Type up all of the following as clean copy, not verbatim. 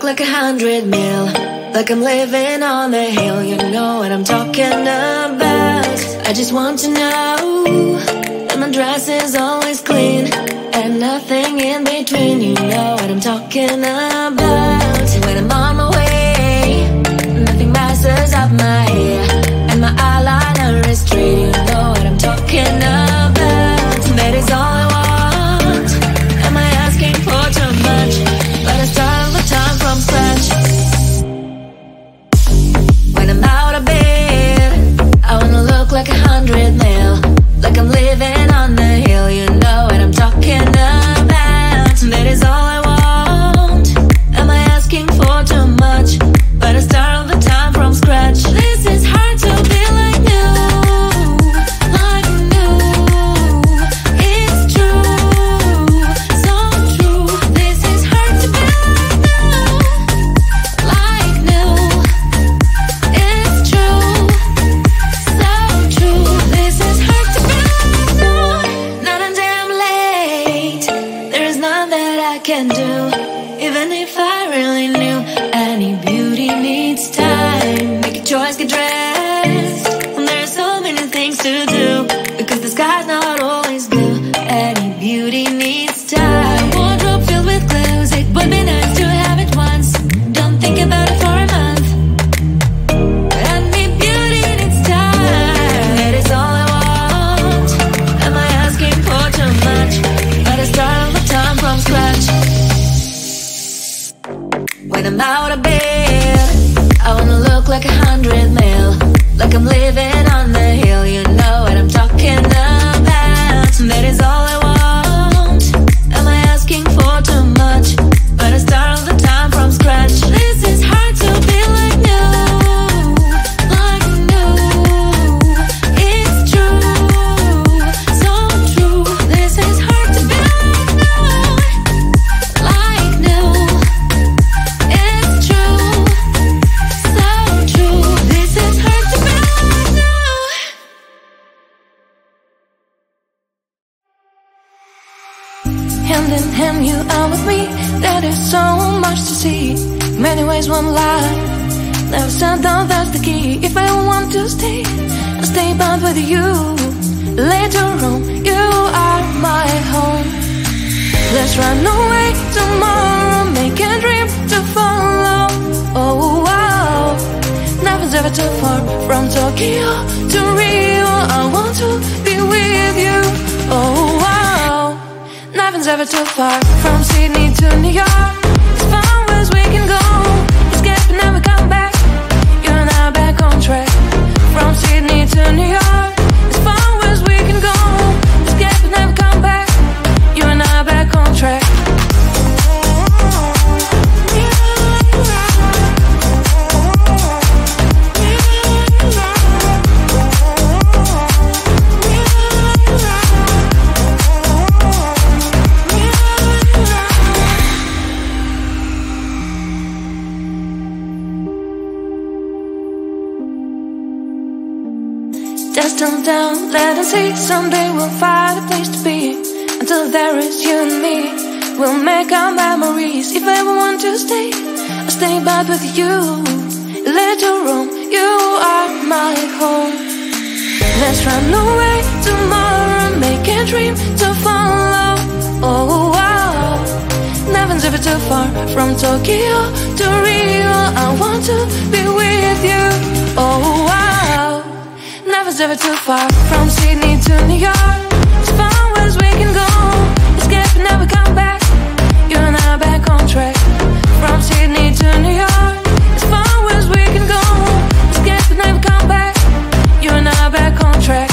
like 100 mil, like I'm living on the hill. You know what I'm talking about. I just want to know that my dress is always clean and nothing in between. You know what I'm talking about. When I'm on my way, nothing messes up my hair, and my eyeliner is straight. You know what I'm talking about. That is all I want. Am I asking for too much? But I start all the time from scratch. When I'm out of bed, I wanna look like 100 mil, like I'm living on the hill. You know what I'm talking about. That is all I want. Am I asking for too much? But I start all the time from scratch. This is hard to be like new, like new. It's true, so true. This is hard to be like new, it's true, so true. This is hard to be like new. Not until I'm late, there is none that I can do. Even if I really knew, any beauty needs time. Make a choice, get dressed when there are so many things to do, because the sky's not always blue. Any beauty needs time. Wardrobe filled with clothes, it would be nice to have it once. Don't think about it for a month. But any beauty needs time. That is all I want. Am I asking for too much? But I start all the time from scratch. When I'm out of bed, I wanna look like 100 mil, like I'm living on the hill. You know what I'm talking about. That is all I want. Am I asking for too much? But I start all the time from scratch. This is hard to be like new, like new. It's true, so true. This is hard to be like new. It's true, so true. This is hard to be like new. Hand in hand, you are with me. There is so much to see. Many ways, one life. Never said no, that's the key. If I want to stay, I'll stay bound with you. Later on, you are my home. Let's run away tomorrow, make a dream to follow. Oh wow, nothing's ever too far. From Tokyo to Rio, I want to be with you. Oh wow, nothing's ever too far. From Sydney to New York, as far as we can go. Escape and never come back. You and I back on track. From Sydney to New York, as far as we can go. Escape and never come back. You and I back on track. Just turn down, let us see. Someday we'll find a place to be. Until there is you and me, we'll make our memories. If I ever want to stay, I'll stay back with you. Later on, you are my home. Let's run away tomorrow, make a dream to follow. Oh wow, nothing's ever too far. From Tokyo to Rio, I want to be with you. Oh wow, nothing's ever too far. From Sydney to New York, as far as we can go. Escape and never come back. You and I back on track. From Sydney to New York, as far as we can go. Escape and never come back. You and I back on track.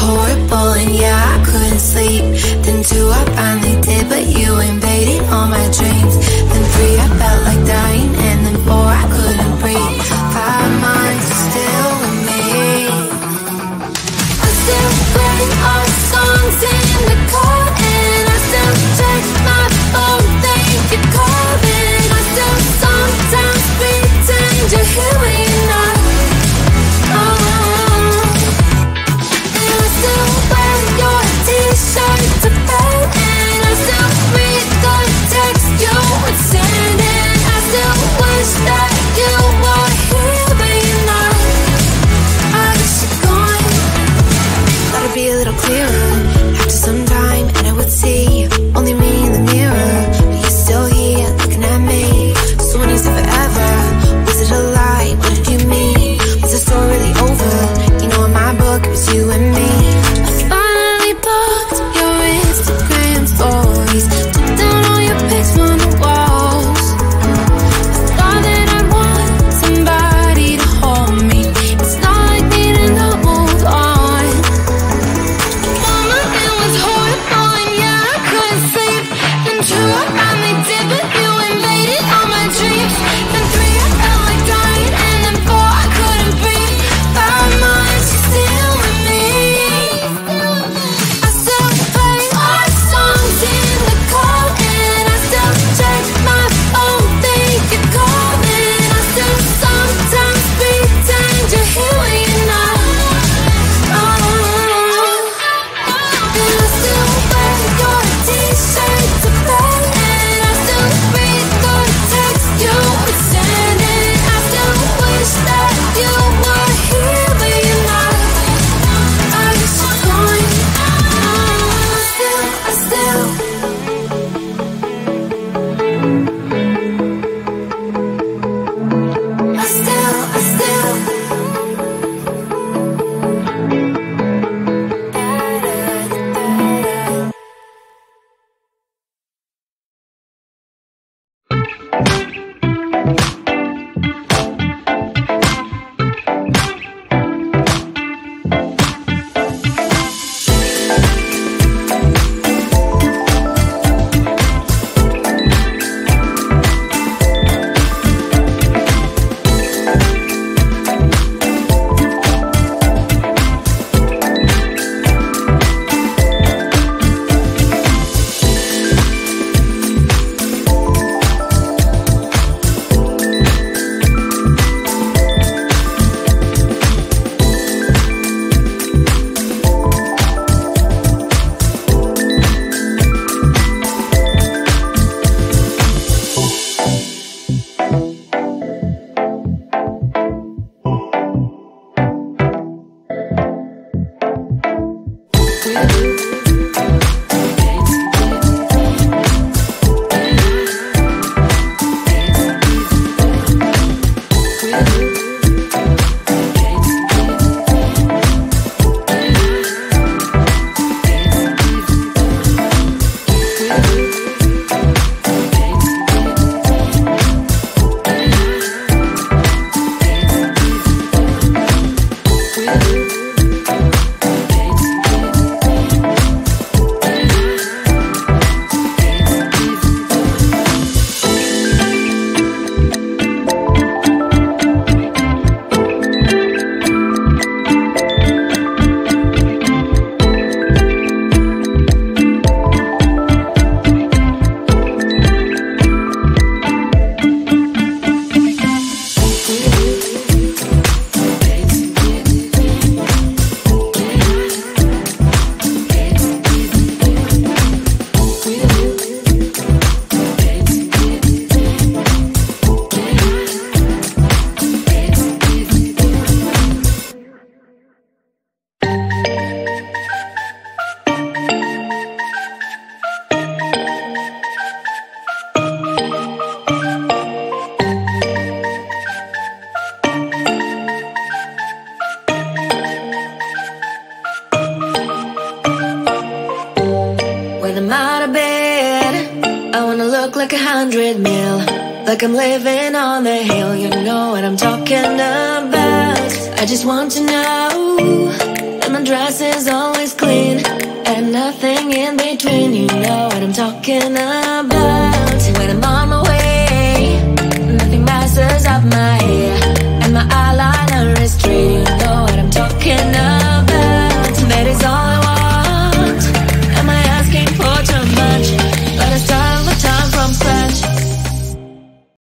horrible and yeah, I couldn't sleep. Then 2, I finally did, but you invaded all my dreams. Then 3, I felt like dying, and then 4, I couldn't breathe. 5 months, you're still with me. I still play our songs in the car, and I still check my phone, think you're calling. I still sometimes pretend you're here when you're not. And I still wear your t-shirt to bed, and I still read the text you would send, and I still wish that you were here but you're not. I guess you're gone. Thought it'd be a little clearer after some time, and I would see only me in the mirror, but you're still here looking at me. So when you said forever, was it a lie? What did you mean? Was the story really over? You know, in my book, it was you and me. I finally blocked your Instagram stories, took down all your pics from the walls. I thought that I'd want somebody to hold me. It's not like me to not move on. Mama, it was horrible and yeah, I couldn't sleep. Then 2, I finally did, but you invaded all my dreams. Then 3, I felt like dying, and then 4, I couldn't breathe. 5 months, you're still with me. I still play our songs in the car, and I still check my phone, think you're calling. I still sometimes pretend you're here when you're not. And I still wear your t-shirt to bed, and I still read the text you would send, and I still wish that you were here but you're not. I guess you're gone. I still like 100 mil, like I'm living on the hill. You know what I'm talking about. I just want to know that my my dress is always clean, and nothing in between. You know what I'm talking about.